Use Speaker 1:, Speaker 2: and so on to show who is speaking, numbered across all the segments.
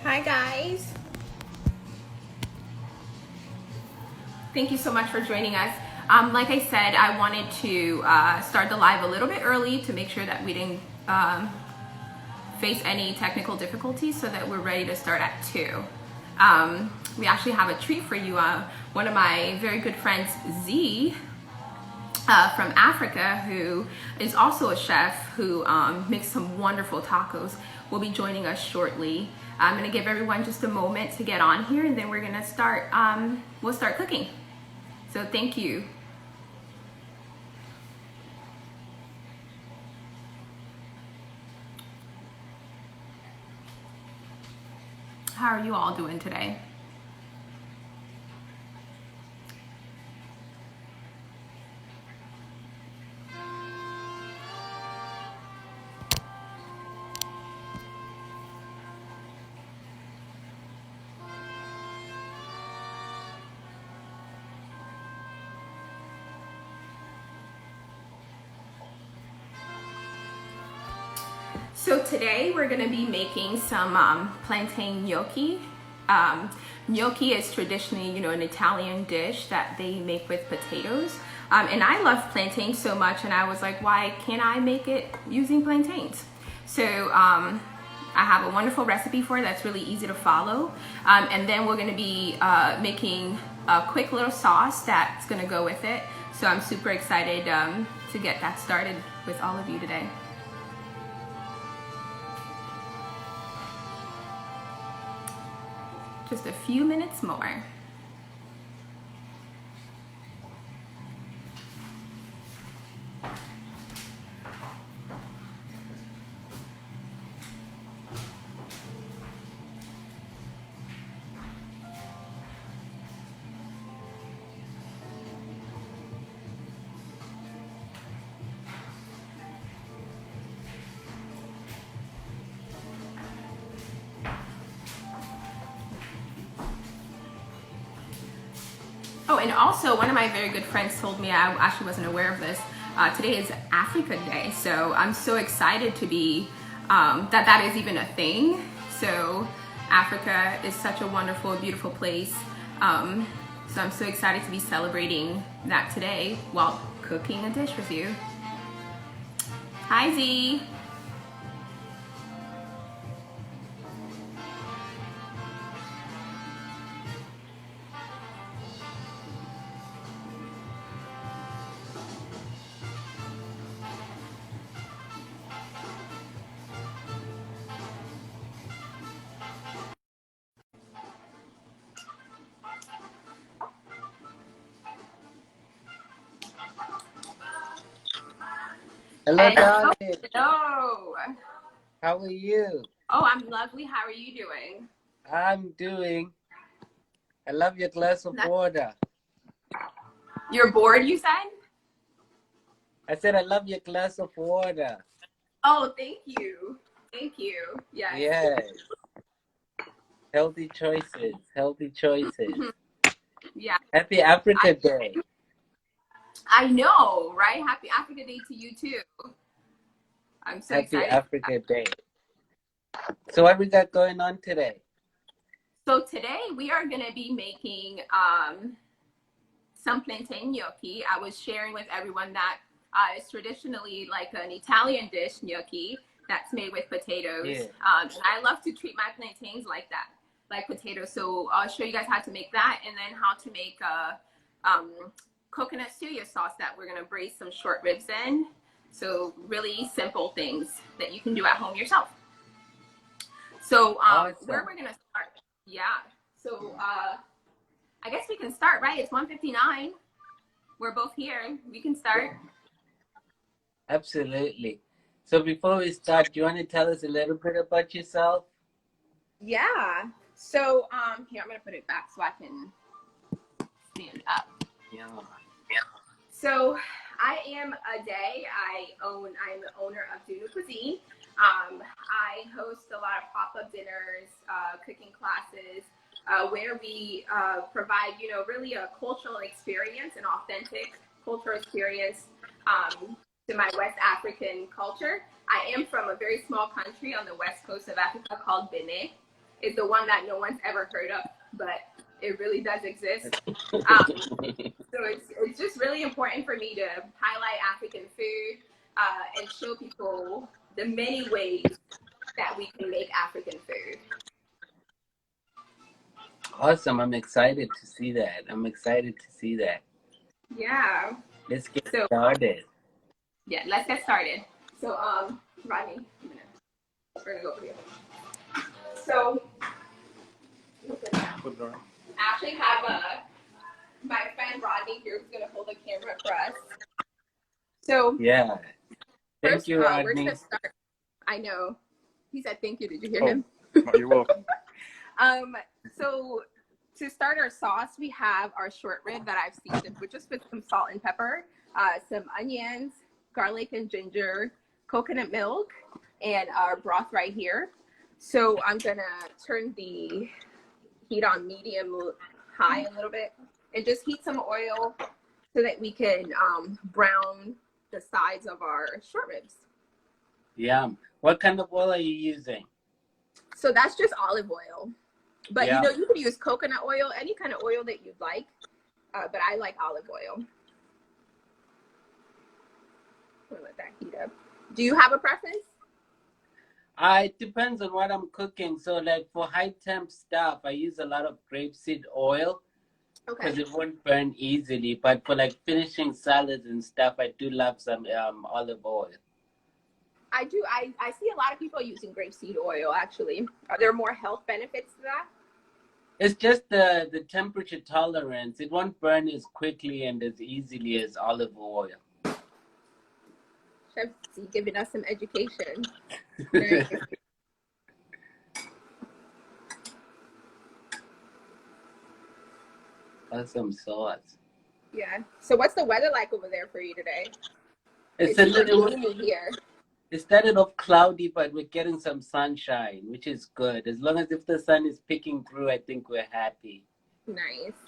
Speaker 1: Hi guys. Thank you so much for joining us. Like I said, I wanted to start the live a little bit early to make sure that we didn't face any technical difficulties so that we're ready to start at 2. We actually have a treat for you. One of my very good friends, Z, from Africa, who is also a chef who makes some wonderful tacos, will be joining us shortly. I'm going to give everyone just a moment to get on here, and then we're going to start, we'll start cooking. So thank you. How are you all doing today? So today we're going to be making some plantain gnocchi. Gnocchi is traditionally, an Italian dish that they make with potatoes. And I love plantain so much, and I was like, why can't I make it using plantains? So I have a wonderful recipe for it that's really easy to follow. And then we're going to be making a quick little sauce that's going to go with it. So I'm super excited to get that started with all of you today. Just a few minutes more. Oh, and also one of my very good friends told me, I actually wasn't aware of this, today is Africa Day. So I'm so excited to be, that is even a thing. So Africa is such a wonderful, beautiful place. So I'm so excited to be celebrating that today while cooking a dish with you. Hi, Z.
Speaker 2: Hello, darling.
Speaker 1: Hello.
Speaker 2: How are you?
Speaker 1: Oh, I'm lovely. How are you doing?
Speaker 2: I'm doing. I love your glass of water.
Speaker 1: You're bored, you said?
Speaker 2: I said I love your glass of water.
Speaker 1: Oh, thank you. Thank you. Yes.
Speaker 2: Yes. Healthy choices. Healthy choices.
Speaker 1: Yeah.
Speaker 2: Happy Africa Day.
Speaker 1: I know, right? Happy Africa Day to you too. I'm so
Speaker 2: Happy
Speaker 1: excited.
Speaker 2: Africa Day. So what we got going on today?
Speaker 1: So today we are going to be making some plantain gnocchi. I was sharing with everyone that it's traditionally like an Italian dish, gnocchi, that's made with potatoes.
Speaker 2: Yeah.
Speaker 1: And I love to treat my plantains like that, like potatoes. So I'll show you guys how to make that, and then how to make a coconut suya sauce that we're going to braise some short ribs in. So really simple things that you can do at home yourself. So
Speaker 2: Awesome.
Speaker 1: where we're going to start, yeah. So I guess we can start, right? It's 1:59. We're both here. We can start.
Speaker 2: Absolutely. So before we start, do you want to tell us a little bit about yourself?
Speaker 1: Yeah. So here, I'm going to put it back so I can stand up.
Speaker 2: Yeah.
Speaker 1: So I am Ade. I'm the owner of Do New Cuisine. I host a lot of pop-up dinners, cooking classes, where we provide, really a cultural experience, an authentic cultural experience to my West African culture. I am from a very small country on the west coast of Africa called Benin. is the one that no one's ever heard of, but it really does exist. So it's just really important for me to highlight African food and show people the many ways that we can make African food.
Speaker 2: Awesome. I'm excited to see that.
Speaker 1: Yeah.
Speaker 2: Let's get
Speaker 1: So
Speaker 2: started.
Speaker 1: yeah, let's get started. So Rodney, we're gonna go for you. So I actually have my friend Rodney here who's gonna hold the camera for us. So
Speaker 2: Yeah. Thank
Speaker 1: first,
Speaker 2: you,
Speaker 1: we're
Speaker 2: Rodney.
Speaker 1: gonna start. I know. He said thank you. Did you hear him?
Speaker 3: Oh, you're welcome.
Speaker 1: So to start our sauce, we have our short rib that I've seasoned with just with some salt and pepper, some onions, garlic and ginger, coconut milk, and our broth right here. So I'm gonna turn the heat on medium high a little bit and just heat some oil so that we can brown the sides of our short ribs.
Speaker 2: Yum. What kind of oil are you using?
Speaker 1: So that's just olive oil. But
Speaker 2: Yeah.
Speaker 1: you know, you could use coconut oil, any kind of oil that you'd like. But I like olive oil. I'm gonna let that heat up. Do you have a preference?
Speaker 2: It depends on what I'm cooking. So, like for high temp stuff, I use a lot of grapeseed oil because
Speaker 1: Okay.
Speaker 2: it won't burn easily. But for like finishing salads and stuff, I do love some olive oil.
Speaker 1: I do. I see a lot of people using grapeseed oil, actually. Are there more health benefits to that?
Speaker 2: It's just the temperature tolerance. It won't burn as quickly and as easily as olive oil.
Speaker 1: Chef Z giving us some education. Nice.
Speaker 2: Awesome sauce.
Speaker 1: Yeah. So what's the weather like over there for you today?
Speaker 2: It's a
Speaker 1: super
Speaker 2: little.
Speaker 1: gloomy here.
Speaker 2: It started off cloudy, but we're getting some sunshine, which is good. As long as if the sun is peeking through, I think we're happy.
Speaker 1: Nice.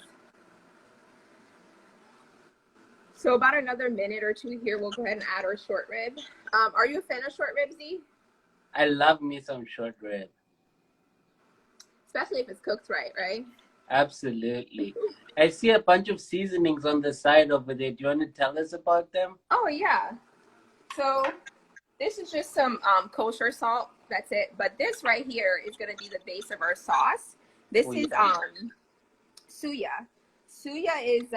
Speaker 1: So about another minute or two here, we'll go ahead and add our short rib. Are you a fan of short rib, Z?
Speaker 2: I love me some short rib.
Speaker 1: Especially if it's cooked right?
Speaker 2: Absolutely. I see a bunch of seasonings on the side over there. Do you want to tell us about them?
Speaker 1: Oh, yeah. So this is just some kosher salt. That's it. But this right here is going to be the base of our sauce. This is suya. Suya is,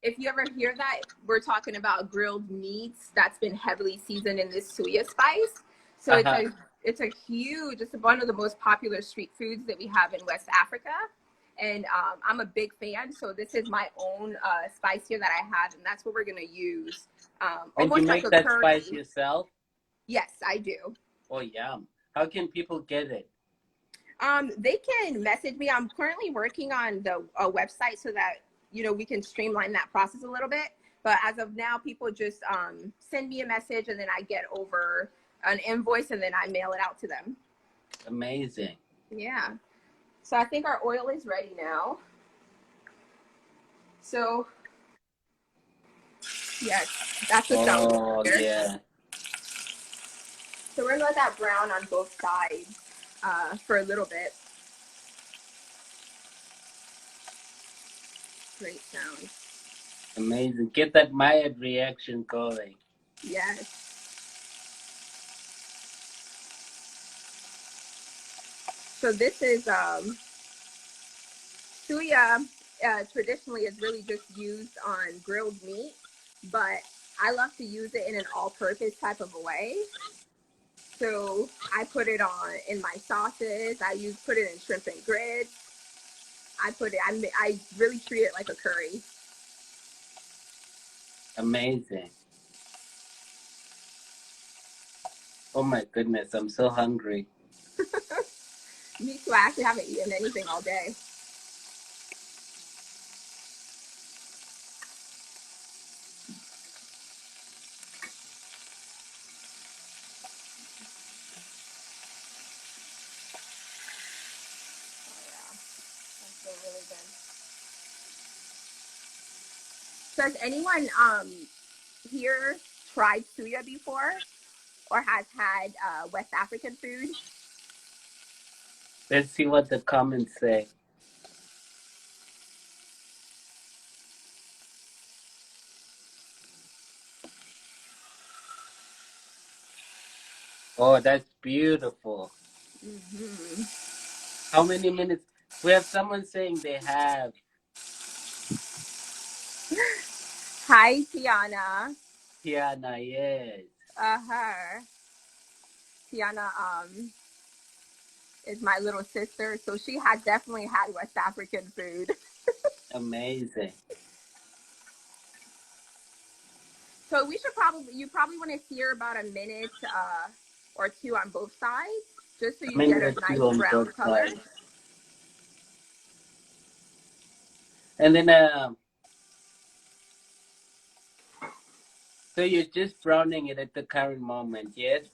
Speaker 1: if you ever hear that, we're talking about grilled meats that's been heavily seasoned in this suya spice. So it's one of the most popular street foods that we have in West Africa. And I'm a big fan. So this is my own spice here that I have, and that's what we're gonna use.
Speaker 2: And you make that spice yourself?
Speaker 1: Yes, I do.
Speaker 2: Oh, yum. How can people get it?
Speaker 1: They can message me. I'm currently working on the website so that we can streamline that process a little bit. But as of now, people just send me a message, and then I get over an invoice, and then I mail it out to them.
Speaker 2: Amazing.
Speaker 1: Yeah. So I think our oil is ready now. So, yes, that's the sound.
Speaker 2: Oh, yeah.
Speaker 1: So we're gonna let that brown on both sides for a little bit. Great sound.
Speaker 2: Amazing. Get that Maya reaction going.
Speaker 1: Yes. So this is suya. Traditionally is really just used on grilled meat, but I love to use it in an all-purpose type of a way. So I put it on in my sauces. Put it in shrimp and grits. I really treat it like a curry.
Speaker 2: Amazing. Oh my goodness, I'm so hungry.
Speaker 1: Me too. I actually haven't eaten anything all day. Really good. So has anyone here tried suya before or has had West African food?
Speaker 2: Let's see what the comments say. Oh, that's beautiful. How many minutes? We have someone saying they have.
Speaker 1: Hi, Tiana.
Speaker 2: Tiana, yes.
Speaker 1: Her. Tiana is my little sister, so she had definitely had West African food.
Speaker 2: Amazing.
Speaker 1: So you probably want to sear about a minute or two on both sides, just so
Speaker 2: A
Speaker 1: you get
Speaker 2: minute
Speaker 1: a
Speaker 2: or
Speaker 1: nice
Speaker 2: two on
Speaker 1: brown
Speaker 2: both
Speaker 1: color.
Speaker 2: sides. And then, so you're just browning it at the current moment, yes?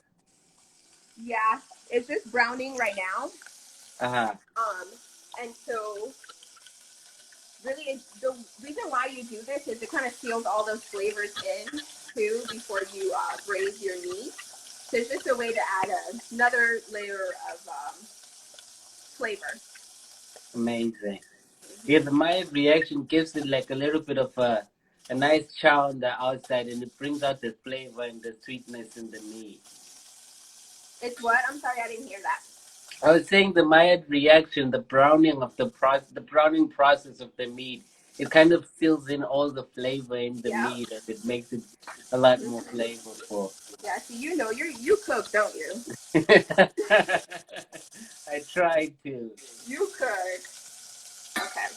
Speaker 1: Yeah, it's just browning right now.
Speaker 2: Uh-huh.
Speaker 1: And so really the reason why you do this is it kind of seals all those flavors in too before you braise your meat. So it's just a way to add another layer of flavor.
Speaker 2: Amazing. Yeah, the mild reaction gives it like a little bit of a nice chow on the outside, and it brings out the flavor and the sweetness in the meat.
Speaker 1: It's what? I'm sorry, I didn't hear that.
Speaker 2: I was saying the Maillard reaction, the browning of the browning process of the meat, it kind of fills in all the flavor in the
Speaker 1: Yeah.
Speaker 2: meat, and it makes it a lot more flavorful.
Speaker 1: Yeah. So you cook, don't you?
Speaker 2: I tried to.
Speaker 1: You cook. Okay.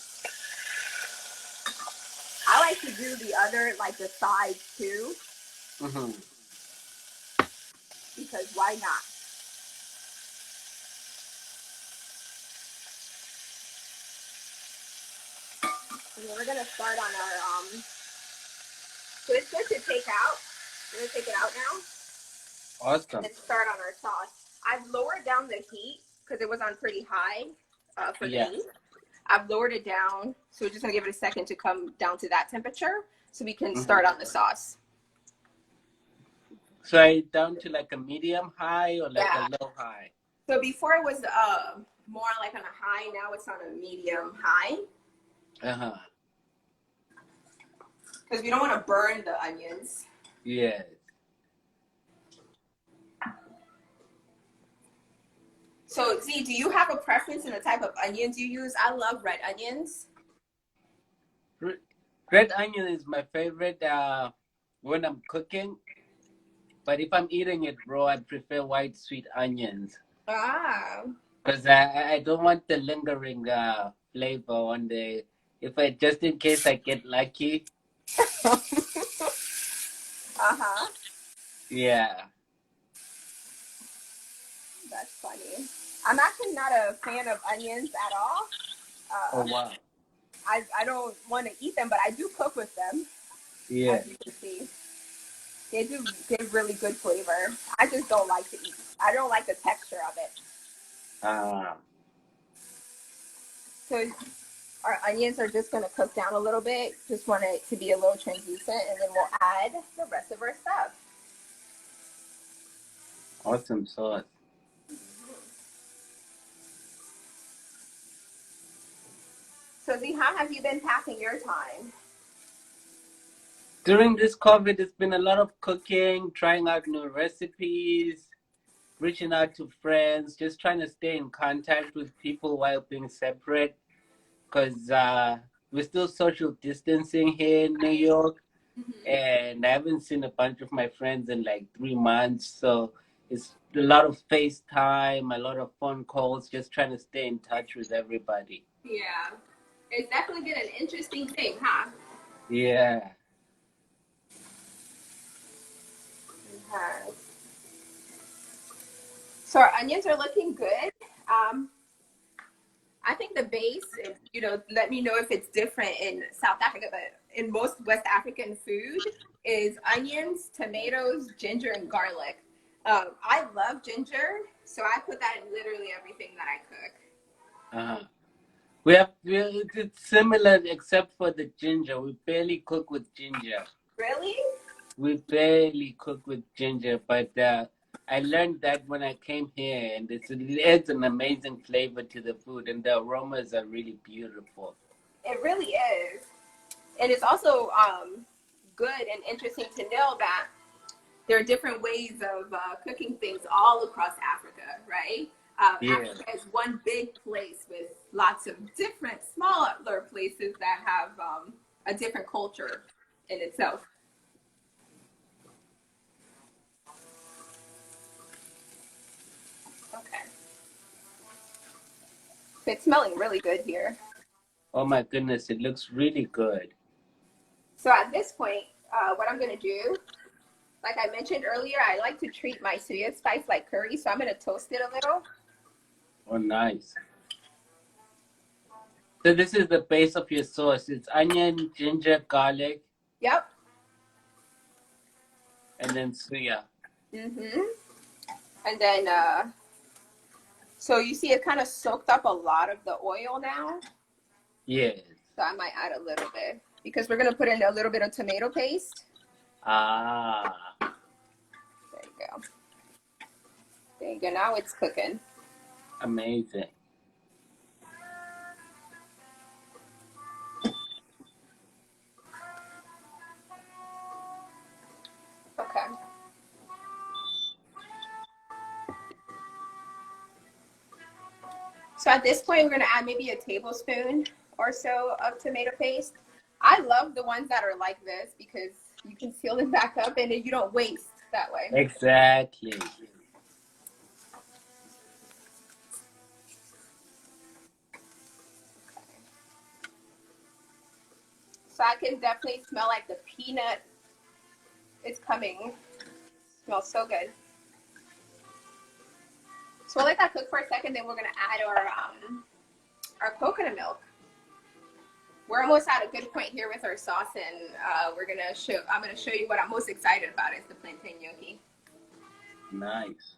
Speaker 1: I like to do the other, like the sides too,
Speaker 2: Hmm.
Speaker 1: because why not? And then we're gonna start on our So it's good to take out. We're gonna take it out now.
Speaker 2: Awesome.
Speaker 1: And start on our sauce. I've lowered down the heat because it was on pretty high for the meat. I've lowered it down, so we're just gonna give it a second to come down to that temperature so we can start on the sauce.
Speaker 2: So are you down to like a medium high or like a low high?
Speaker 1: So before it was more like on a high, now it's on a medium high.
Speaker 2: Uh-huh.
Speaker 1: Because we don't want to burn the onions.
Speaker 2: Yes.
Speaker 1: So, Z, do you have a preference in the type of onions you use? I love red onions.
Speaker 2: Red onion is my favorite when I'm cooking. But if I'm eating it raw, I prefer white sweet onions.
Speaker 1: Ah.
Speaker 2: Because I don't want the lingering flavor on the, if I, just in case I get lucky.
Speaker 1: Uh-huh.
Speaker 2: Yeah.
Speaker 1: That's funny. I'm actually not a fan of onions at all.
Speaker 2: Oh, wow.
Speaker 1: I don't want to eat them, but I do cook with them.
Speaker 2: Yeah.
Speaker 1: As you can see. They do give really good flavor. I just don't like to eat. I don't like the texture of it. So our onions are just going to cook down a little bit. Just want it to be a little translucent, and then we'll add the rest of our stuff.
Speaker 2: Awesome sauce.
Speaker 1: So, Z, how have you been passing your time?
Speaker 2: During this COVID, it's been a lot of cooking, trying out new recipes, reaching out to friends, just trying to stay in contact with people while being separate. Because we're still social distancing here in New York. And I haven't seen a bunch of my friends in like 3 months. So it's a lot of FaceTime, a lot of phone calls, just trying to stay in touch with everybody.
Speaker 1: Yeah. It's definitely been an interesting thing, huh?
Speaker 2: Yeah.
Speaker 1: Okay. So our onions are looking good. I think the base, let me know if it's different in South Africa, but in most West African food is onions, tomatoes, ginger, and garlic. I love ginger, so I put that in literally everything that I cook.
Speaker 2: Uh-huh. It's similar except for the ginger. We barely cook with ginger.
Speaker 1: Really?
Speaker 2: We barely cook with ginger, but I learned that when I came here, and it adds an amazing flavor to the food, and the aromas are really beautiful.
Speaker 1: It really is. And it's also good and interesting to know that there are different ways of cooking things all across Africa, right?
Speaker 2: Yeah.
Speaker 1: Africa is one big place with lots of different smaller places that have a different culture in itself. Okay. It's smelling really good here.
Speaker 2: Oh my goodness, it looks really good.
Speaker 1: So at this point, what I'm going to do, like I mentioned earlier, I like to treat my suya spice like curry, so I'm going to toast it a little.
Speaker 2: Oh, nice. So this is the base of your sauce. It's onion, ginger, garlic,
Speaker 1: Yep.
Speaker 2: and then suya.
Speaker 1: Mm-hmm. And then, so you see it kind of soaked up a lot of the oil now.
Speaker 2: Yes.
Speaker 1: So I might add a little bit because we're going to put in a little bit of tomato paste.
Speaker 2: Ah.
Speaker 1: There you go. There you go. Now it's cooking.
Speaker 2: Amazing.
Speaker 1: Okay. So at this point, we're going to add maybe a tablespoon or so of tomato paste. I love the ones that are like this because you can seal it back up and you don't waste that way.
Speaker 2: Exactly.
Speaker 1: So I can definitely smell like the peanut. It's coming. It smells so good. So we'll let that cook for a second. Then we're going to add our coconut milk. We're almost at a good point here with our sauce, and I'm gonna show you what I'm most excited about is the plantain gnocchi.
Speaker 2: Nice.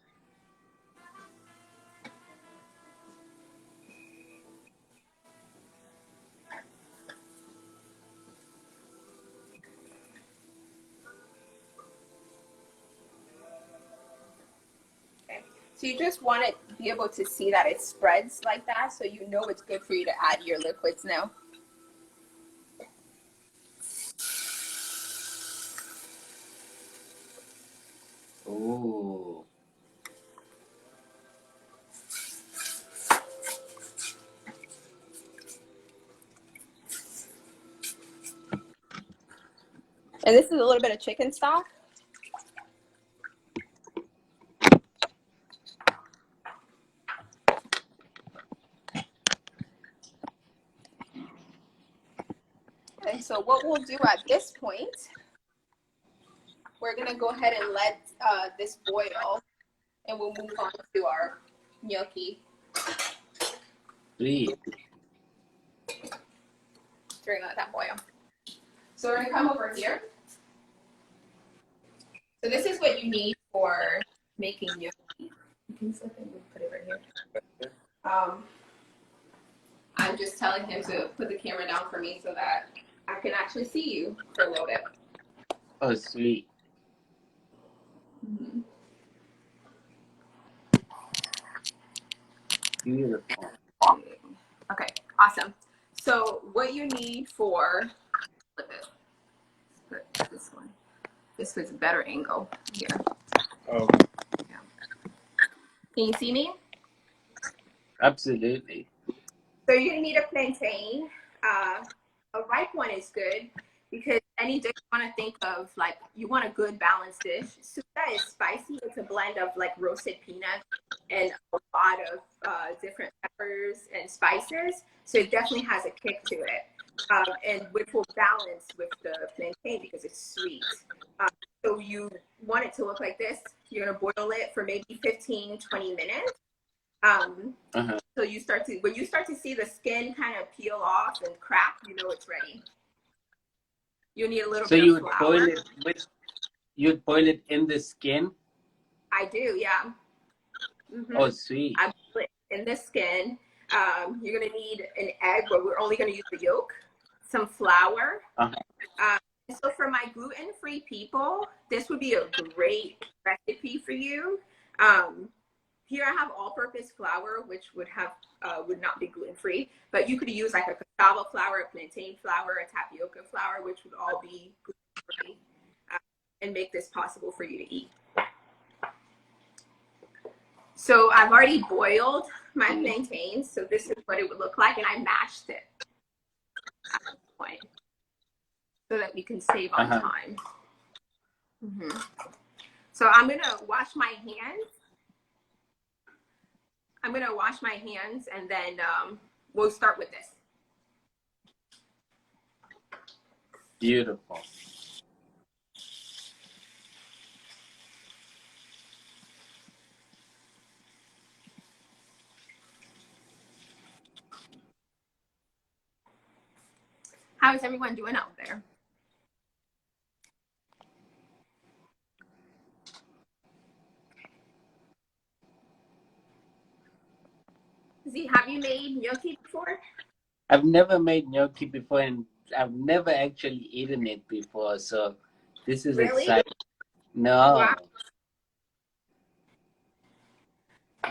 Speaker 1: Okay. So you just want to be able to see that it spreads like that, so you know it's good for you to add your liquids now.
Speaker 2: Ooh.
Speaker 1: And this is a little bit of chicken stock. And so what we'll do at this point, we're gonna go ahead and let this boil, and we'll move on to our gnocchi
Speaker 2: Sweet.
Speaker 1: during that boil. So we're gonna come over here. So this is what you need for making gnocchi. You can slip it and put it right here. I'm just telling him to put the camera down for me so that I can actually see you for a little bit.
Speaker 2: Oh, sweet.
Speaker 1: Mm-hmm.
Speaker 2: Beautiful.
Speaker 1: Okay, awesome. So what you need for, flip it. Put this one. This was a better angle here.
Speaker 2: Oh,
Speaker 1: Yeah. Can you see me?
Speaker 2: absolutely.
Speaker 1: So you're gonna need a plantain. A ripe one is good because any dish you want to think of, like you want a good balanced dish. So that is spicy. It's a blend of like roasted peanuts and a lot of different peppers and spices. So it definitely has a kick to it, and which will balance with the plantain because it's sweet. So you want it to look like this. You're gonna boil it for maybe 15-20 minutes. So when you start to see the skin kind of peel off and crack, you know it's ready. You need a little
Speaker 2: So
Speaker 1: bit
Speaker 2: you
Speaker 1: of
Speaker 2: would boil
Speaker 1: flour.
Speaker 2: it with, you'd boil it in the skin?
Speaker 1: I do, yeah. Mm-hmm.
Speaker 2: Oh, sweet.
Speaker 1: I boil it in the skin. You're gonna need an egg, but we're only gonna use the yolk, some flour. So for my gluten-free people, this would be a great recipe for you. Here I have all-purpose flour, which would not be gluten-free, but you could use like a cassava flour, a plantain flour, a tapioca flour, which would all be gluten-free, and make this possible for you to eat. So I've already boiled my plantains, so this is what it would look like, and I mashed it at this point so that we can save on time. So I'm gonna wash my hands. I'm gonna wash my hands, and then we'll start with this.
Speaker 2: Beautiful.
Speaker 1: How is everyone doing out there? Z, have you made gnocchi before?
Speaker 2: I've never made gnocchi before, and I've never actually eaten it before, so this is
Speaker 1: Really?
Speaker 2: exciting. No.
Speaker 1: Wow.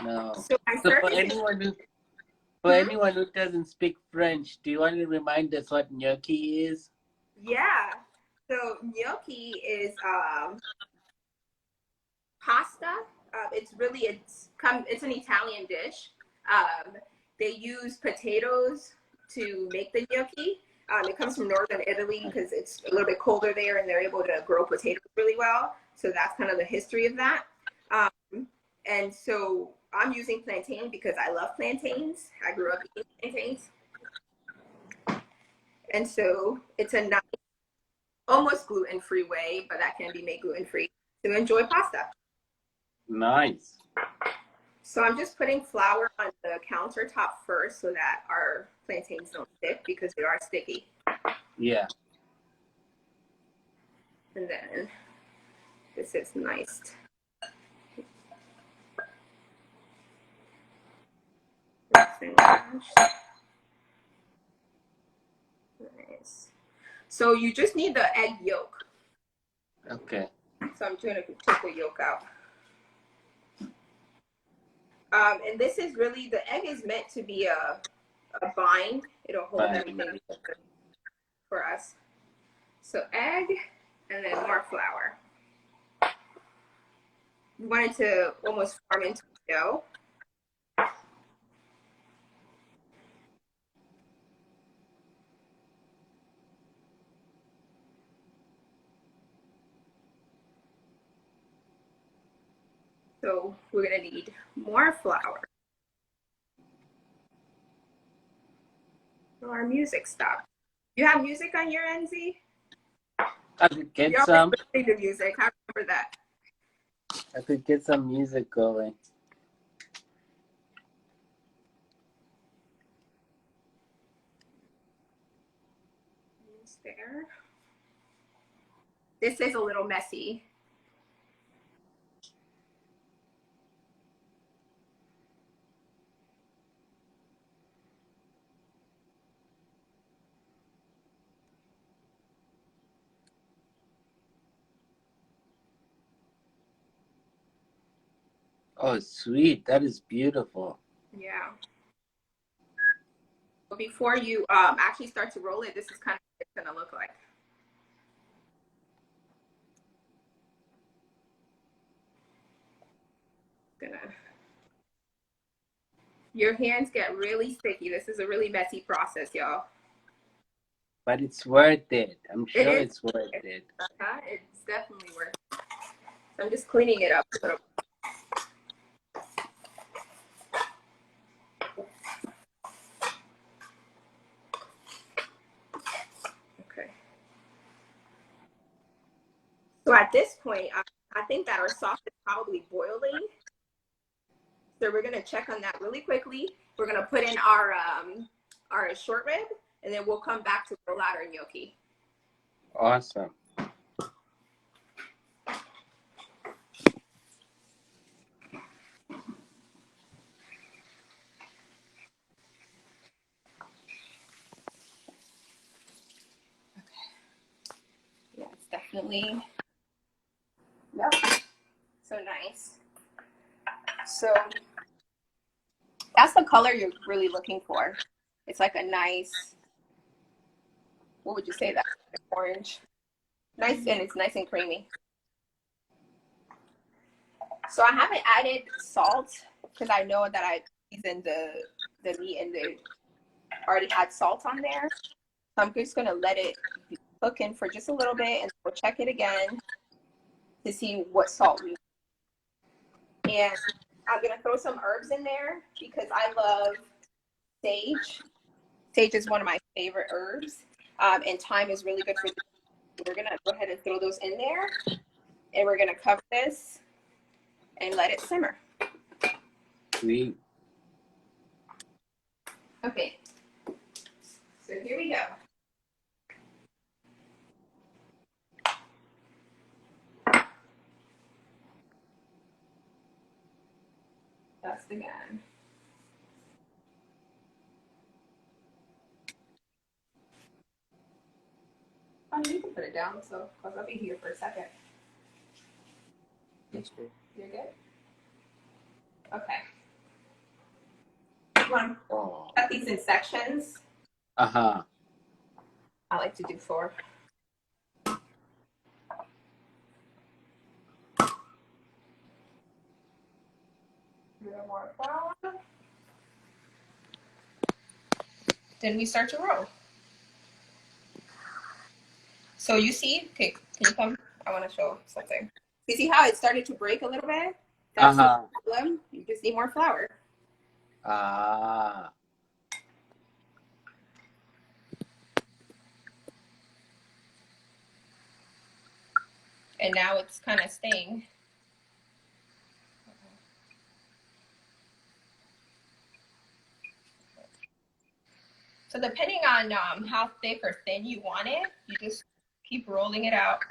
Speaker 2: No.
Speaker 1: So I'm
Speaker 2: So for
Speaker 1: serving
Speaker 2: anyone who doesn't speak French, do you want to remind us what gnocchi is?
Speaker 1: Yeah. So gnocchi is pasta. It's an Italian dish. They use potatoes to make the gnocchi. It comes from northern Italy because it's a little bit colder there, and they're able to grow potatoes really well. So that's kind of the history of that. And so I'm using plantain because I love plantains. I grew up eating plantains. And so it's a nice, almost gluten-free way, but that can be made gluten-free to enjoy pasta.
Speaker 2: Nice.
Speaker 1: So I'm just putting flour on the countertop first so that our plantains don't stick because they are sticky.
Speaker 2: Yeah.
Speaker 1: And then this is nice. Nice. So you just need the egg yolk.
Speaker 2: Okay.
Speaker 1: So I'm going to take the yolk out. And this is really, the egg is meant to be a bind. It'll hold everything for us. So egg, and then more flour. We want it to almost form into a dough. So we're gonna need more flour. So our music stopped. You have music on your end, Z?
Speaker 2: I could get
Speaker 1: You're
Speaker 2: some.
Speaker 1: always listening to music. I remember that.
Speaker 2: I could get some music going.
Speaker 1: There. This is a little messy.
Speaker 2: Oh, sweet. That is beautiful.
Speaker 1: Yeah. But before you actually start to roll it, this is kind of what it's gonna look like. Your hands get really sticky. This is a really messy process, y'all.
Speaker 2: But it's worth it. I'm sure it's worth it.
Speaker 1: It's definitely worth it. So I'm just cleaning it up a little bit. Okay. So at this point, I think that our sauce is probably boiling. So we're gonna check on that really quickly. We're gonna put in our short rib, and then we'll come back to roll out our gnocchi.
Speaker 2: Awesome.
Speaker 1: Yeah, it's definitely, yep, so nice. So that's the color you're really looking for. It's like a nice, what would you say that? Orange. Nice, and it's nice and creamy. So I haven't added salt because I know that I seasoned the meat and the already had salt on there. So I'm just gonna let it cook in for just a little bit, and we'll check it again to see what salt we need. And I'm gonna throw some herbs in there because I love sage. Sage is one of my favorite herbs, and thyme is really good for this. So we're gonna go ahead and throw those in there, and we're gonna cover this and let it simmer.
Speaker 2: Sweet.
Speaker 1: Okay, so here we go. That's the gun. Oh, you can put it down, so because I'll be here for a second.
Speaker 2: That's good.
Speaker 1: You're good? Okay. You want to cut these in sections?
Speaker 2: Uh-huh.
Speaker 1: I like to do 4. A little more flour. Then we start to roll. So you see, okay, can you come? I want to show something. You see how it started to break a little bit? That's no problem. You just need more flour.
Speaker 2: Ah.
Speaker 1: And now it's kind of staying. So depending on how thick or thin you want it, you just keep rolling it out.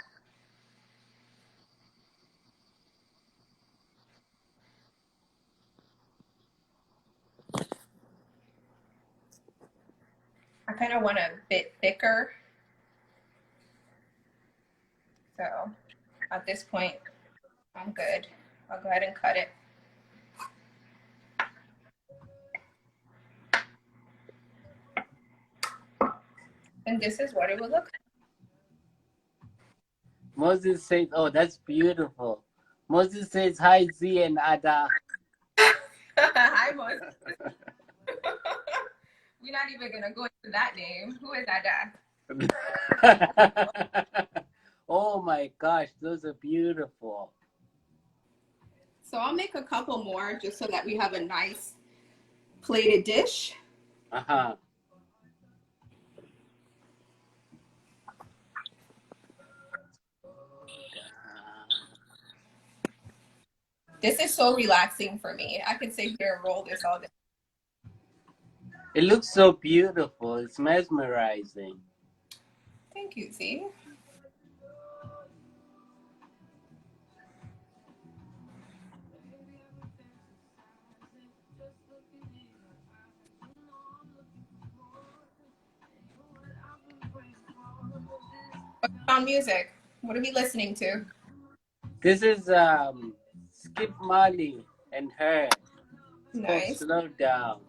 Speaker 1: I kind of want it a bit thicker. So at this point, I'm good. I'll go ahead and cut it. And this is what it will look like.
Speaker 2: Moses says, oh, that's beautiful. Moses says, hi, Z and Ada.
Speaker 1: Hi, Moses. We're not even going to go into that name. Who is Ada?
Speaker 2: Oh my gosh, those are beautiful.
Speaker 1: So I'll make a couple more just so that we have a nice plated dish.
Speaker 2: Uh-huh.
Speaker 1: This is so relaxing for me. I could sit here and roll this all day.
Speaker 2: It looks so beautiful. It's mesmerizing.
Speaker 1: Thank you, Z. On music. What are we listening to?
Speaker 2: This is Skip Marley and her. It's called
Speaker 1: Nice.
Speaker 2: Slow Down.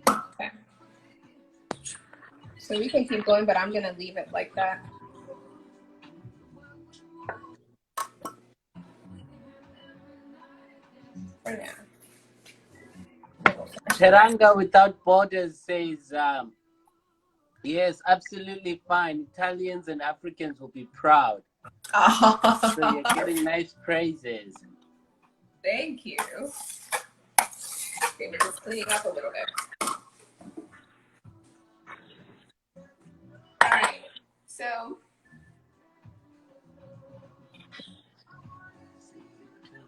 Speaker 1: Okay. So we can keep going, but I'm going to leave it like that. For now.
Speaker 2: Teranga Without Borders says, yes, absolutely fine. Italians and Africans will be proud.
Speaker 1: Oh.
Speaker 2: So you're getting nice praises.
Speaker 1: Thank you. Okay, we're just cleaning up a little bit. All right. So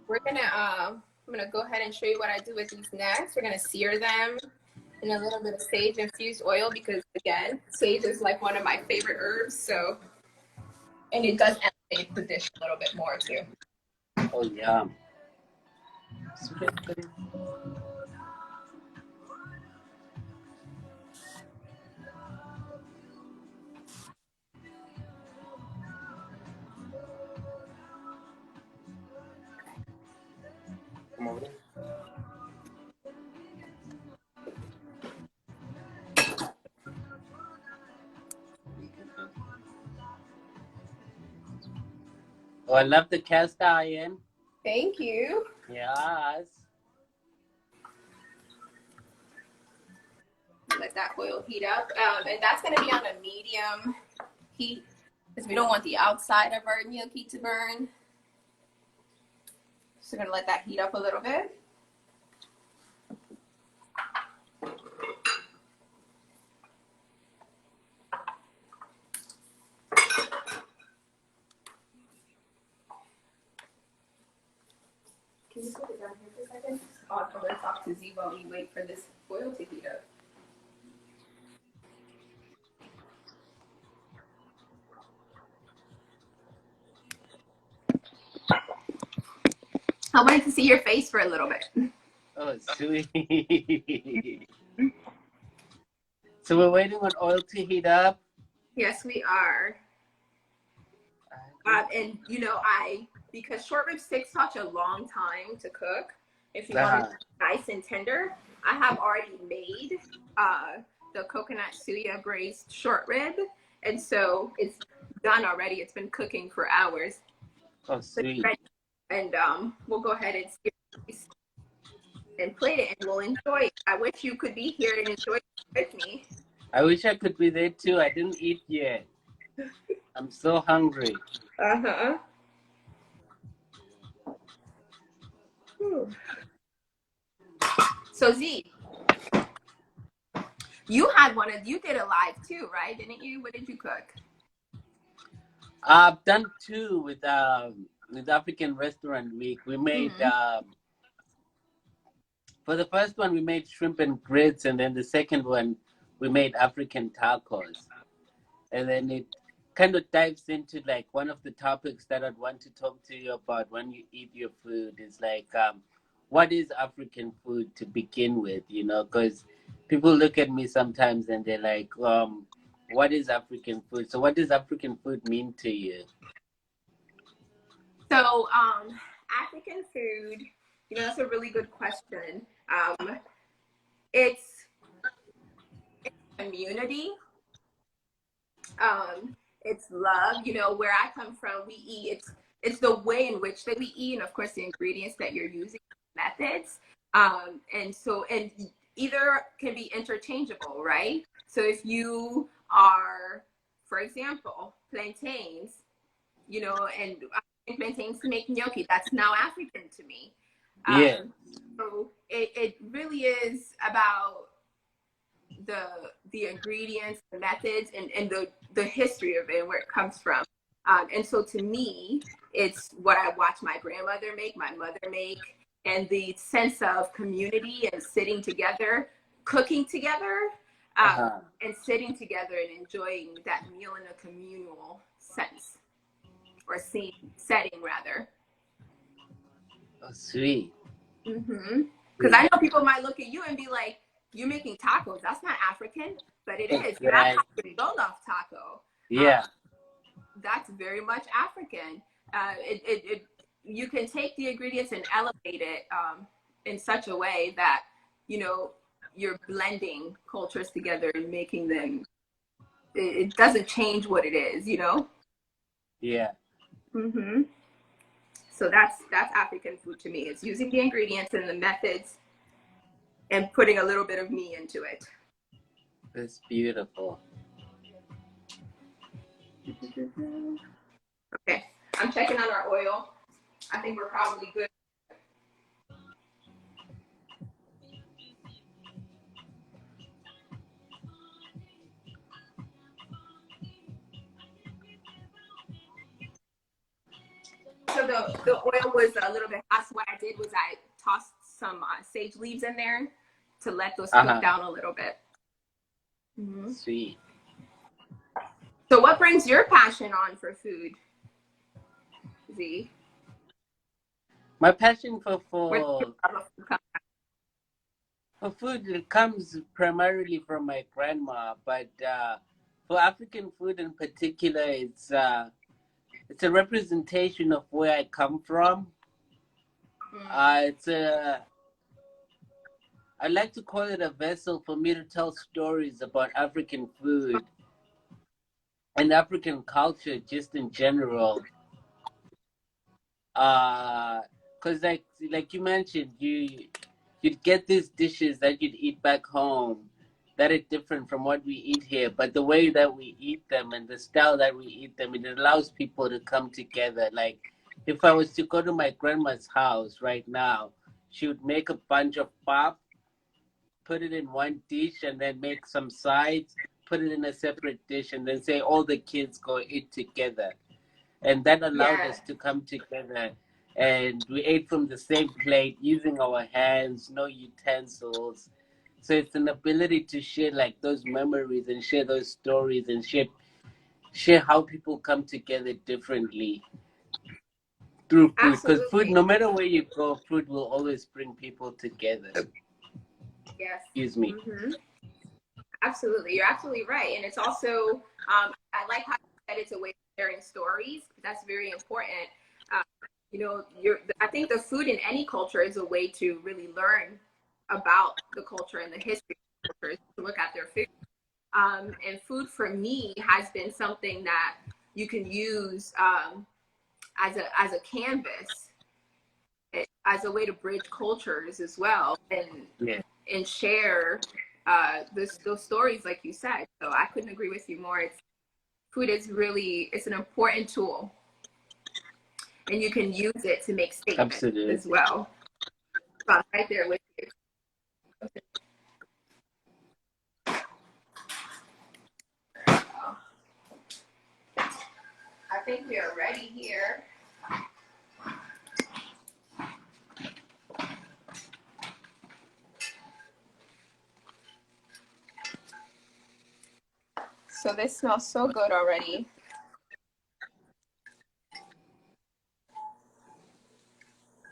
Speaker 1: we're gonna I'm gonna go ahead and show you what I do with these next. We're gonna sear them in a little bit of sage infused oil because again, sage is like one of my favorite herbs. So, and it does elevate the dish a little bit more too.
Speaker 2: Oh yeah. Come over there. Oh, I love the cast iron.
Speaker 1: Thank you.
Speaker 2: Yes.
Speaker 1: Let that oil heat up. And that's going to be on a medium heat because we don't want the outside of our gnocchi to burn. So we're going to let that heat up a little bit. Can you put it down here for a second? I'm going to talk to Z while we wait for this oil to heat up. I wanted to see your face for a little bit.
Speaker 2: Oh, sweet. So we're waiting on oil to heat up.
Speaker 1: Yes, we are. And you know, because short rib takes such a long time to cook, if you want it nice and tender, I have already made the coconut suya braised short rib, and so it's done already. It's been cooking for hours.
Speaker 2: Oh, sweet.
Speaker 1: And we'll go ahead and plate it, and we'll enjoy it. I wish you could be here and enjoy it with me.
Speaker 2: I wish I could be there too. I didn't eat yet. I'm so hungry.
Speaker 1: Uh-huh. So Z, you did a live too, right? Didn't you? What did you cook?
Speaker 2: I've done two with African Restaurant Week. We made for the first one we made shrimp and grits, and then the second one we made African tacos. And then it kind of dives into like one of the topics that I'd want to talk to you about when you eat your food is like what is African food to begin with, you know, because people look at me sometimes and they're like, what is African food? So what does African food mean to you?
Speaker 1: So African food, you know, that's a really good question. It's community. It's love. You know, where I come from, we eat. It's the way in which that we eat, and of course, the ingredients that you're using, methods. And either can be interchangeable, right? So if you are, for example, plantains, you know, and plantains to make gnocchi, that's now African to me.
Speaker 2: Yeah.
Speaker 1: So it really is about the ingredients, the methods, and the history of it and where it comes from. And so to me, it's what I watch my grandmother make, my mother make, and the sense of community and sitting together, cooking together, and sitting together and enjoying that meal in a communal sense or setting rather.
Speaker 2: Oh, sweet.
Speaker 1: Because I know people might look at you and be like, you're making tacos. That's not African, but it is. You have Wolof taco.
Speaker 2: Yeah.
Speaker 1: That's very much African. You can take the ingredients and elevate it in such a way that, you know, you're blending cultures together and making them, it doesn't change what it is, you know?
Speaker 2: Yeah.
Speaker 1: So that's African food to me. It's using the ingredients and the methods and putting a little bit of me into it.
Speaker 2: That's beautiful.
Speaker 1: Okay, I'm checking on our oil. I think we're probably good. So the oil was a little bit hot. So what I did was I tossed some sage leaves in there to let those cook down a little bit.
Speaker 2: Sweet.
Speaker 1: So what brings your passion on for food, Z?
Speaker 2: My passion for food it comes primarily from my grandma, but for African food in particular, it's a representation of where I come from. I like to call it a vessel for me to tell stories about African food and African culture just in general. Because like you mentioned, you'd get these dishes that you'd eat back home that are different from what we eat here, but the way that we eat them and the style that we eat them, it allows people to come together. Like if I was to go to my grandma's house right now, she would make a bunch of pop, put it in one dish, and then make some sides, put it in a separate dish, and then say all the kids go eat together. And that allowed
Speaker 1: Yeah,
Speaker 2: us to come together, and we ate from the same plate using our hands, no utensils. So it's an ability to share like those memories and share those stories and share how people come together differently through food. Because food,
Speaker 1: absolutely.
Speaker 2: no matter where you go, food will always bring people together.
Speaker 1: Yes.
Speaker 2: Excuse me.
Speaker 1: Hmm. Absolutely. You're absolutely right. And it's also, I like how you said it's a way of sharing stories. That's very important. Uh, I think the food in any culture is a way to really learn about the culture and the history of the culture, to look at their food. And food for me has been something that you can use as a canvas, as a way to bridge cultures as well,
Speaker 2: Yeah,
Speaker 1: and share those stories, like you said. So I couldn't agree with you more. Food is really, it's an important tool, and you can use it to make statements as
Speaker 2: absolutely.
Speaker 1: well. So I'm right there with you. I think we are ready here. So this smells so good already.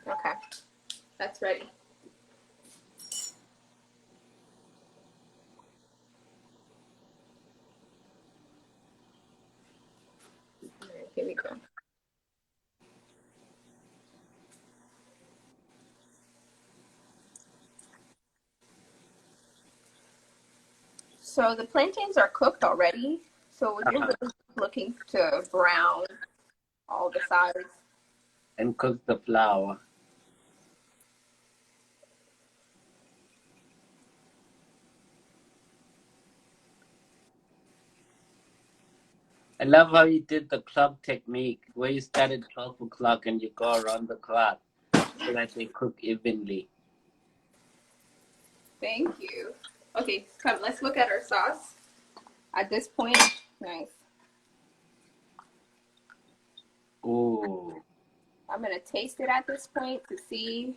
Speaker 1: Okay, that's ready. All right, here we go. So the plantains are cooked already. So you're
Speaker 2: Uh-huh.
Speaker 1: really looking to brown all the sides.
Speaker 2: And cook the flour. I love how you did the clock technique, where you start at 12 o'clock and you go around the clock so that they cook evenly.
Speaker 1: Thank you. Okay, come, let's look at our sauce. At this point, nice.
Speaker 2: Ooh.
Speaker 1: I'm gonna taste it at this point to see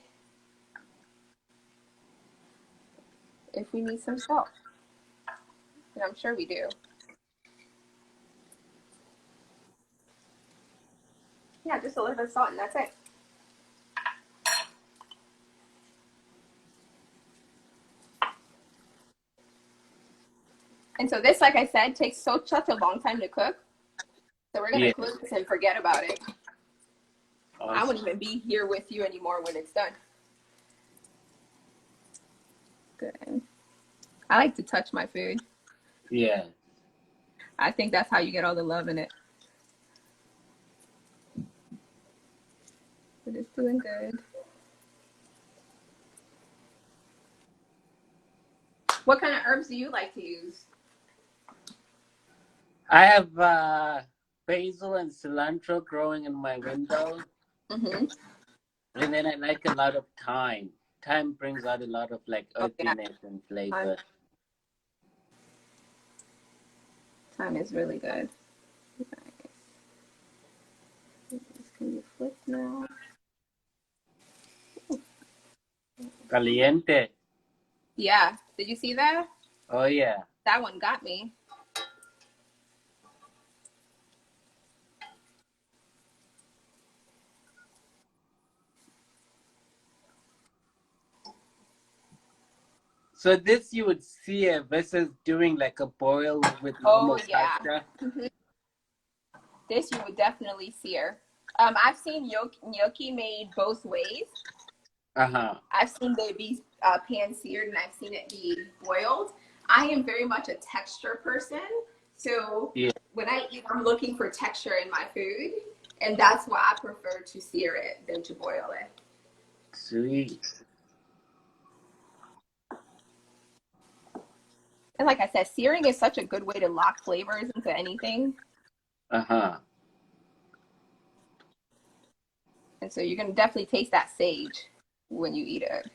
Speaker 1: if we need some salt. And I'm sure we do. Yeah, just a little bit of salt and that's it. And so this, like I said, takes such a long time to cook. So we're gonna
Speaker 2: Yeah.
Speaker 1: close this and forget about it. I
Speaker 2: Awesome.
Speaker 1: wouldn't even be here with you anymore when it's done. Good. I like to touch my food.
Speaker 2: Yeah.
Speaker 1: I think that's how you get all the love in it. But it's doing good. What kind of herbs do you like to use?
Speaker 2: I have basil and cilantro growing in my window.
Speaker 1: Mm-hmm.
Speaker 2: And then I like a lot of thyme. Thyme brings out a lot of like
Speaker 1: Oh yeah,
Speaker 2: earthiness and
Speaker 1: thyme,
Speaker 2: flavor.
Speaker 1: thyme is really good. Nice. This can be flipped now.
Speaker 2: Caliente.
Speaker 1: Yeah. Did you see that?
Speaker 2: Oh yeah.
Speaker 1: That one got me.
Speaker 2: So this you would sear versus doing like a boil with
Speaker 1: Oh
Speaker 2: normal
Speaker 1: yeah.
Speaker 2: pasta.
Speaker 1: Mhm. This you would definitely sear. I've seen gnocchi made both ways.
Speaker 2: Uh-huh.
Speaker 1: I've seen it be pan seared and I've seen it be boiled. I am very much a texture person. So
Speaker 2: Yeah.
Speaker 1: when I eat, I'm looking for texture in my food. And that's why I prefer to sear it than to boil it.
Speaker 2: Sweet.
Speaker 1: And like I said, searing is such a good way to lock flavors into anything.
Speaker 2: Uh-huh.
Speaker 1: And so you're going to definitely taste that sage when you eat it.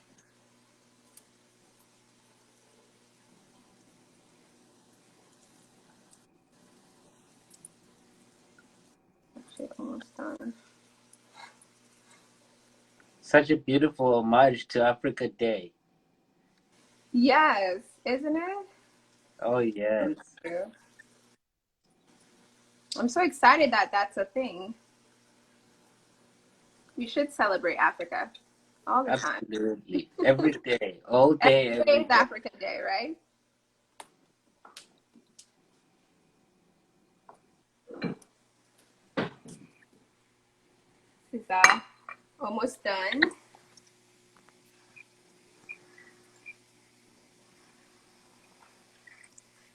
Speaker 1: Actually, almost done.
Speaker 2: Such a beautiful homage to Africa Day.
Speaker 1: Yes, isn't it?
Speaker 2: Oh, yes.
Speaker 1: Thank you. I'm so excited that that's a thing. We should celebrate Africa all the time.
Speaker 2: Absolutely. Every day. All day,
Speaker 1: Every day
Speaker 2: every
Speaker 1: is
Speaker 2: day.
Speaker 1: Africa Day, right? This is almost done.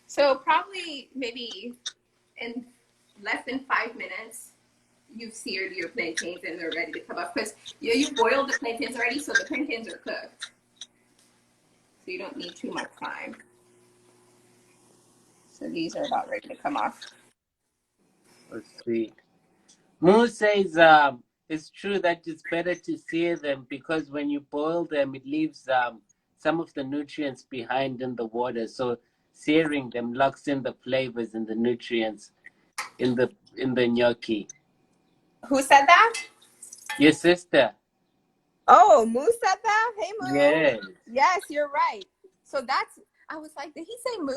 Speaker 1: So probably maybe in less than 5 minutes, you've seared your plantains and they're ready to come off. Because you boiled the plantains already, so the plantains are cooked. So you don't need too much time. So these are about ready to come off.
Speaker 2: Oh, sweet. Moo says it's true that it's better to sear them because when you boil them, it leaves some of the nutrients behind in the water. So searing them locks in the flavors and the nutrients in the gnocchi.
Speaker 1: Who said that?
Speaker 2: Your sister.
Speaker 1: Oh, Moo said that? Hey, Moo.
Speaker 2: Yes.
Speaker 1: Yes, you're right. So that's, I was like, did he say Moo?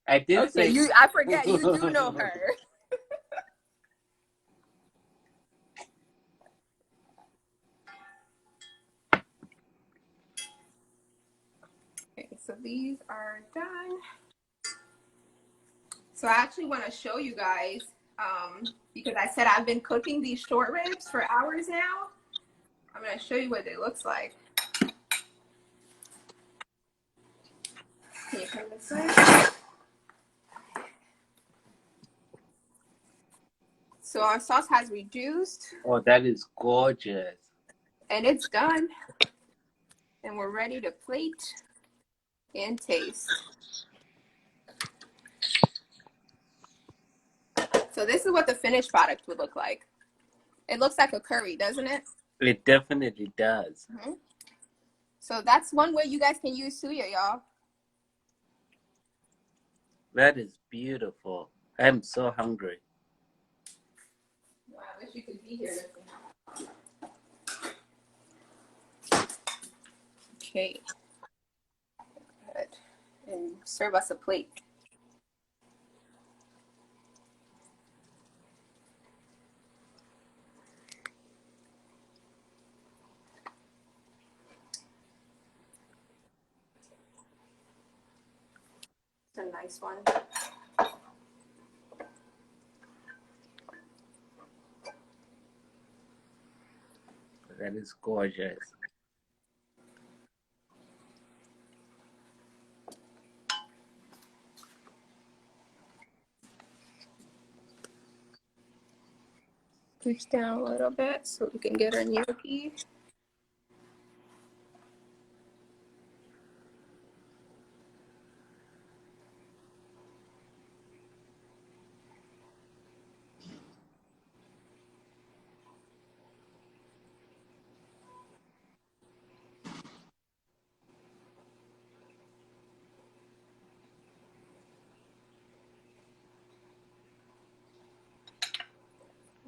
Speaker 2: I did
Speaker 1: Okay,
Speaker 2: say.
Speaker 1: I forget. You do know her. Okay, so these are done. So I actually want to show you guys because I said I've been cooking these short ribs for hours now. I'm going to show you what it looks like. Can you come this way? So our sauce has reduced
Speaker 2: Oh, that is gorgeous.
Speaker 1: and it's done. And we're ready to plate and taste. So this is what the finished product would look like. It looks like a curry, doesn't it?
Speaker 2: It definitely does.
Speaker 1: Mm-hmm. So that's one way you guys can use suya, y'all.
Speaker 2: That is beautiful. I'm so hungry.
Speaker 1: Wow, I wish you could be here. Okay. Good. And serve us a plate. It's a nice one.
Speaker 2: That is gorgeous.
Speaker 1: Push down a little bit so we can get our gnocchi.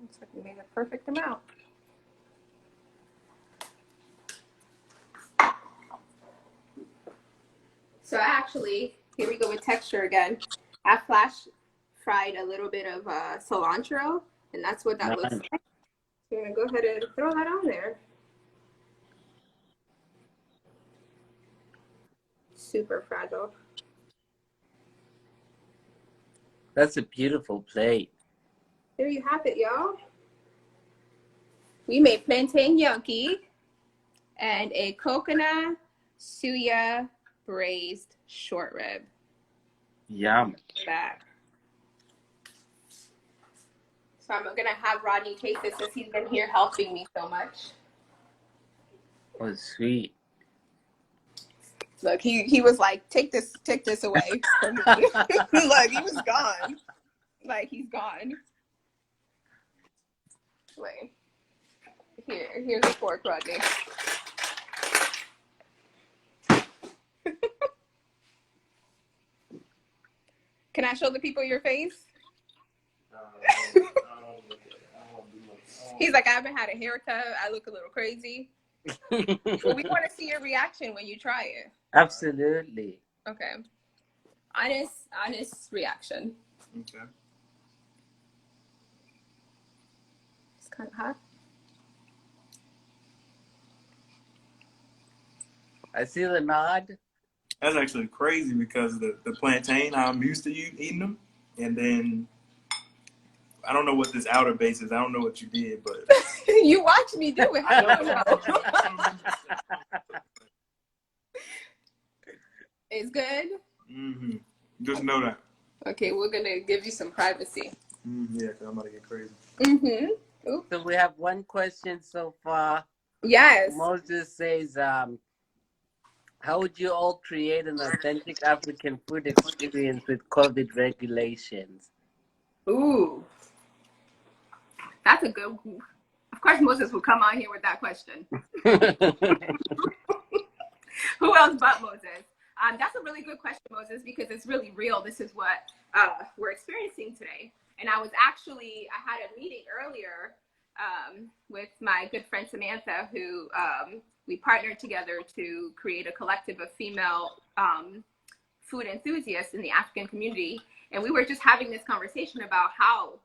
Speaker 1: Looks like we made a perfect amount. So actually, here we go with texture again. I flash fried a little bit of cilantro, and that's what that looks
Speaker 2: Nice.
Speaker 1: like. So I'm gonna go ahead and throw that on there. Super fragile.
Speaker 2: That's a beautiful plate.
Speaker 1: There you have it, y'all. We made plantain gnocchi and a coconut suya braised short rib.
Speaker 2: Yum.
Speaker 1: Back. So I'm gonna have Rodney taste it since he's been here helping me so much.
Speaker 2: Oh, sweet.
Speaker 1: Look, he was like, take this away from me. Look, he was gone. Like, he's gone. Wait. Here's the fork, Rodney. Can I show the people your face? He's like, I haven't had a haircut. I look a little crazy. Well, we want to see your reaction when you try it.
Speaker 2: Absolutely.
Speaker 1: Okay. Honest reaction.
Speaker 3: Okay.
Speaker 1: It's kind of hot.
Speaker 2: I see the nod.
Speaker 3: That's actually crazy because the plantain, I'm used to you eating them, and then I don't know what this outer base is. I don't know what you did, but
Speaker 1: You watch me do it. I don't know. It's good?
Speaker 3: mm-hmm. Just know that.
Speaker 1: Okay, we're going to give you some privacy.
Speaker 3: Yeah, because I'm about to get crazy.
Speaker 1: Mm-hmm. Ooh.
Speaker 2: So we have one question so far.
Speaker 1: Yes.
Speaker 2: Moses says, how would you all create an authentic African food experience with COVID regulations?
Speaker 1: Ooh. That's a good one. Of course, Moses will come on here with that question. Who else but Moses? That's a really good question, Moses, because it's really real. This is what we're experiencing today. And I had a meeting earlier with my good friend Samantha, who we partnered together to create a collective of female food enthusiasts in the African community. And we were just having this conversation about how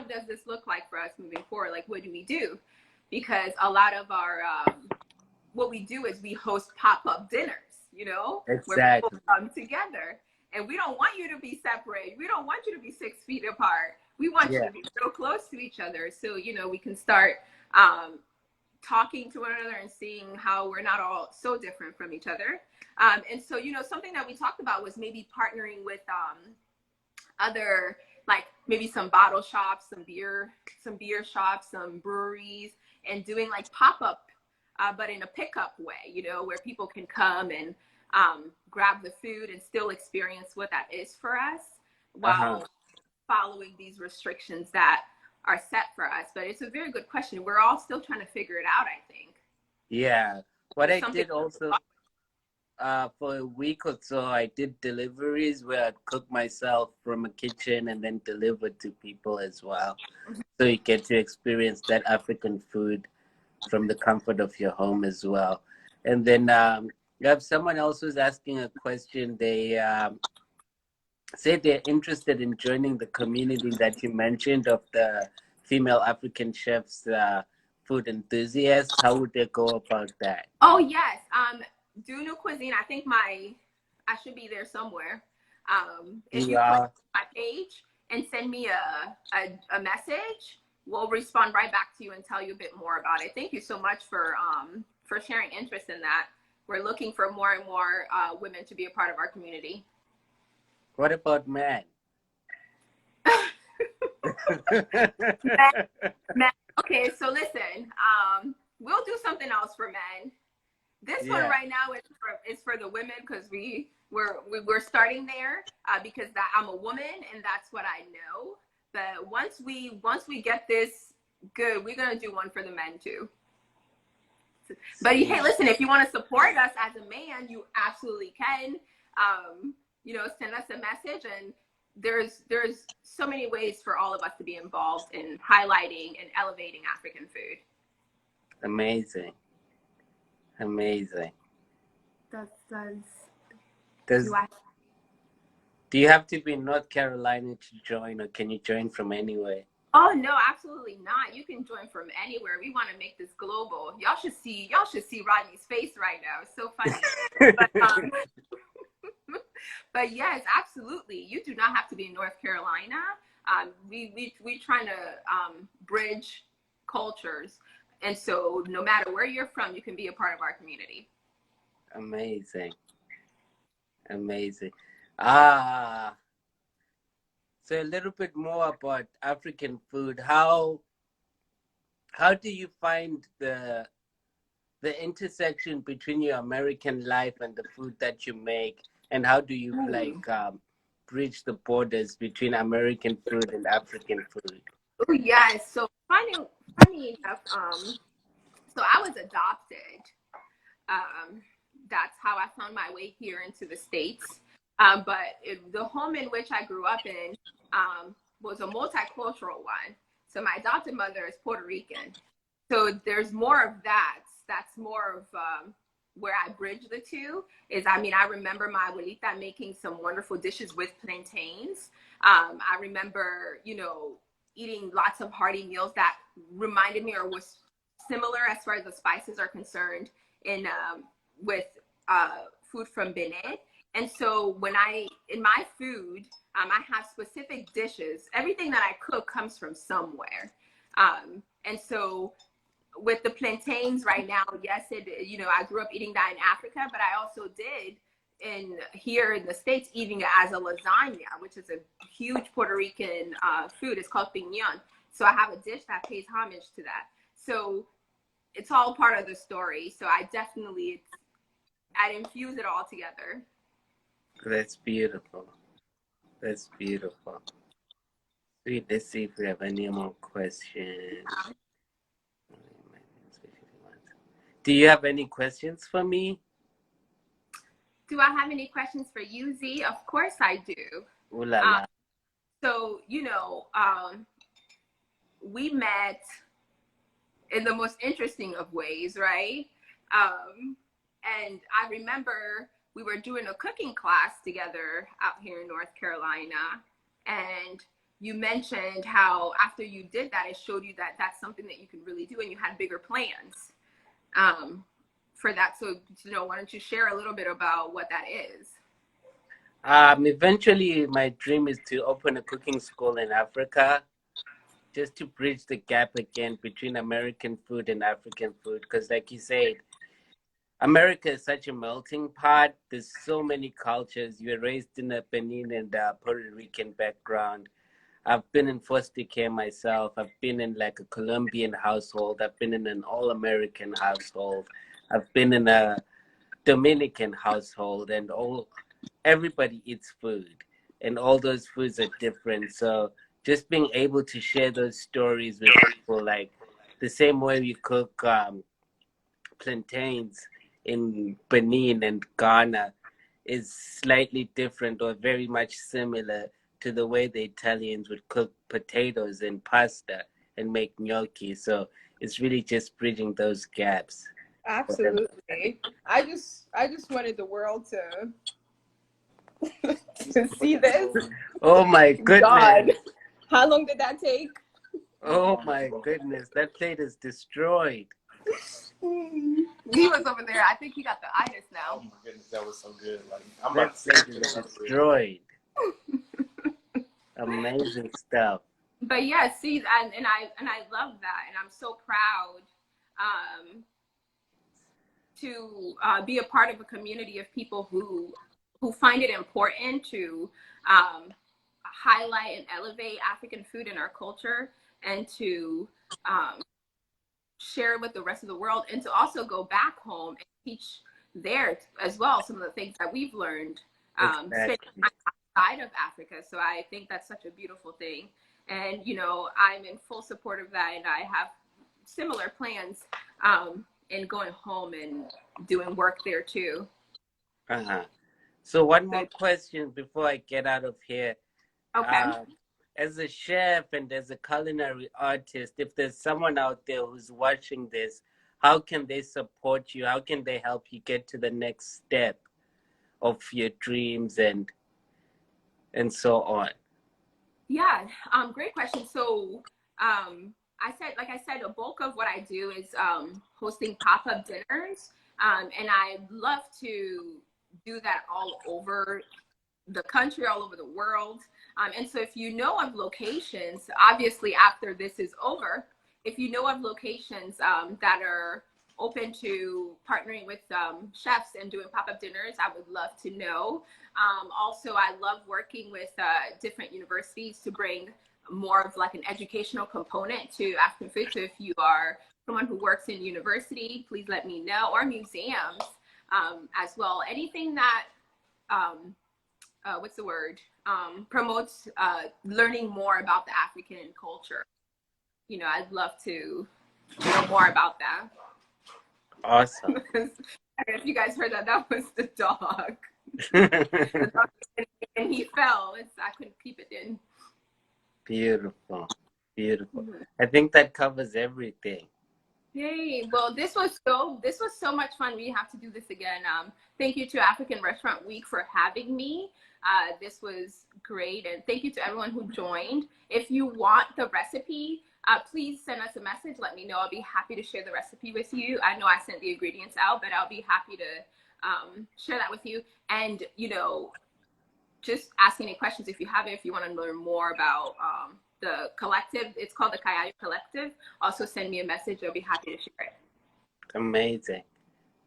Speaker 1: does this look like for us moving forward? Like, what do we do? Because a lot of our, what we do is we host pop-up dinners,
Speaker 2: Exactly.
Speaker 1: where people come together. And we don't want you to be separate. We don't want you to be 6 feet apart. We want you to be so close to each other. So, we can start talking to one another and seeing how we're not all so different from each other. And so, something that we talked about was maybe partnering with other, like maybe some bottle shops, some beer shops, some breweries, and doing like pop-up, but in a pickup way, where people can come and grab the food and still experience what that is for us while following these restrictions that are set for us. But it's a very good question. We're all still trying to figure it out, I think.
Speaker 2: Yeah. What I did also for a week or so, I did deliveries where I'd cook myself from a kitchen and then deliver to people as well. So you get to experience that African food from the comfort of your home as well. And then you have someone else who's asking a question. They said they're interested in joining the community that you mentioned of the female African chefs, food enthusiasts. How would they go about that?
Speaker 1: Oh, yes. Dunu Cuisine, I think I should be there somewhere. If you click my page and send me a message, we'll respond right back to you and tell you a bit more about it. Thank you so much for sharing interest in that. We're looking for more and more women to be a part of our community.
Speaker 2: What about men?
Speaker 1: Men. Okay, so listen, we'll do something else for men. This one right now is for the women because we're starting there because I'm a woman and that's what I know. But once we get this good, we're gonna do one for the men too. But hey, listen, if you want to support us as a man, you absolutely can. Send us a message, and there's so many ways for all of us to be involved in highlighting and elevating African food.
Speaker 2: Amazing. Do you have to be in North Carolina to join, or can you join from anywhere?
Speaker 1: Oh no, absolutely not. You can join from anywhere. We want to make this global. Y'all should see Rodney's face right now. It's so funny. But yes, absolutely. You do not have to be in North Carolina. We trying to bridge cultures, and so no matter where you're from, you can be a part of our community.
Speaker 2: Amazing. So a little bit more about African food. How do you find the intersection between your American life and the food that you make, and how do you
Speaker 1: Ooh.
Speaker 2: bridge the borders between American food and African food?
Speaker 1: Oh yes. So funny enough, so I was adopted. Um, that's how I found my way here into the States. The home in which I grew up in was a multicultural one. So my adopted mother is Puerto Rican. So there's more of that. That's more of where I bridge the two. I remember my abuelita making some wonderful dishes with plantains. I remember, eating lots of hearty meals that reminded me or was similar as far as the spices are concerned in with food from Benin. And so in my food, I have specific dishes. Everything that I cook comes from somewhere. And so with the plantains right now, yes, I grew up eating that in Africa, but I also did here in the States eating it as a lasagna, which is a huge Puerto Rican food. It's called piñón. So I have a dish that pays homage to that. So it's all part of the story. So I'd infuse it all together.
Speaker 2: That's beautiful. That's beautiful. Wait, let's see if we have any more questions. Do you have any questions for me?
Speaker 1: Do I have any questions for you, Z? Of course I do.
Speaker 2: Ooh la la.
Speaker 1: So, we met in the most interesting of ways, right? And I remember we were doing a cooking class together out here in North Carolina. And you mentioned how after you did that, it showed you that that's something that you can really do and you had bigger plans for that. So, why don't you share a little bit about what that is?
Speaker 2: Eventually, my dream is to open a cooking school in Africa, just to bridge the gap again between American food and African food. Because, like you said, America is such a melting pot. There's so many cultures. You were raised in a Benin and Puerto Rican background. I've been in foster care myself. I've been in like a Colombian household. I've been in an all-American household. I've been in a Dominican household, and everybody eats food, and all those foods are different. So just being able to share those stories with people, like the same way we cook plantains in Benin and Ghana, is slightly different or very much similar to the way the Italians would cook potatoes and pasta and make gnocchi. So it's really just bridging those gaps.
Speaker 1: Absolutely. I just wanted the world to see this.
Speaker 2: Oh my goodness.
Speaker 1: God. How long did that take?
Speaker 2: Oh my goodness. That plate is destroyed.
Speaker 1: He was over there. I think he got the itis now.
Speaker 3: Oh my goodness, that was so good. Like, I'm
Speaker 2: That
Speaker 3: about to
Speaker 2: plate is destroyed. Amazing stuff.
Speaker 1: But yeah, see, and I love that, and I'm so proud to be a part of a community of people who find it important to highlight and elevate African food in our culture, and to share it with the rest of the world, and to also go back home and teach there as well some of the things that we've learned
Speaker 2: Exactly.
Speaker 1: outside of Africa. So I think that's such a beautiful thing, and I'm in full support of that, and I have similar plans in going home and doing work there too.
Speaker 2: So one more question before I get out of here.
Speaker 1: Okay.
Speaker 2: As a chef and as a culinary artist, if there's someone out there who's watching this, how can they support you? How can they help you get to the next step of your dreams and so on?
Speaker 1: Yeah, great question. So like I said, a bulk of what I do is hosting pop-up dinners, and I love to do that all over the country, all over the world. And so if you know of locations, obviously after this is over, if you know of locations that are open to partnering with chefs and doing pop-up dinners, I would love to know. Also, I love working with different universities to bring more of like an educational component to African food. So if you are someone who works in university, please let me know, or museums as well. Anything that, what's the word, promotes learning more about the African culture. You know, I'd love to know more about that.
Speaker 2: Awesome.
Speaker 1: If you guys heard that, that was the dog. The dog, and he fell. I couldn't keep it in.
Speaker 2: Beautiful. Beautiful. I think that covers everything.
Speaker 1: Yay. Well, this was so much fun. We have to do this again. Thank you to African Restaurant Week for having me. This was great. And thank you to everyone who joined. If you want the recipe, please send us a message. Let me know. I'll be happy to share the recipe with you. I know I sent the ingredients out, but I'll be happy to share that with you. And, you know, just ask any questions if you have it, if you want to learn more about the collective. It's called the Kayaya Collective. Also send me a message. I'll be happy to share it.
Speaker 2: Amazing.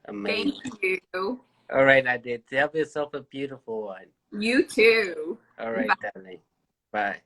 Speaker 2: Amazing.
Speaker 1: Thank you.
Speaker 2: All right, Adit. Have yourself a beautiful one.
Speaker 1: You too.
Speaker 2: All right,
Speaker 1: Bye.
Speaker 2: darling. Bye.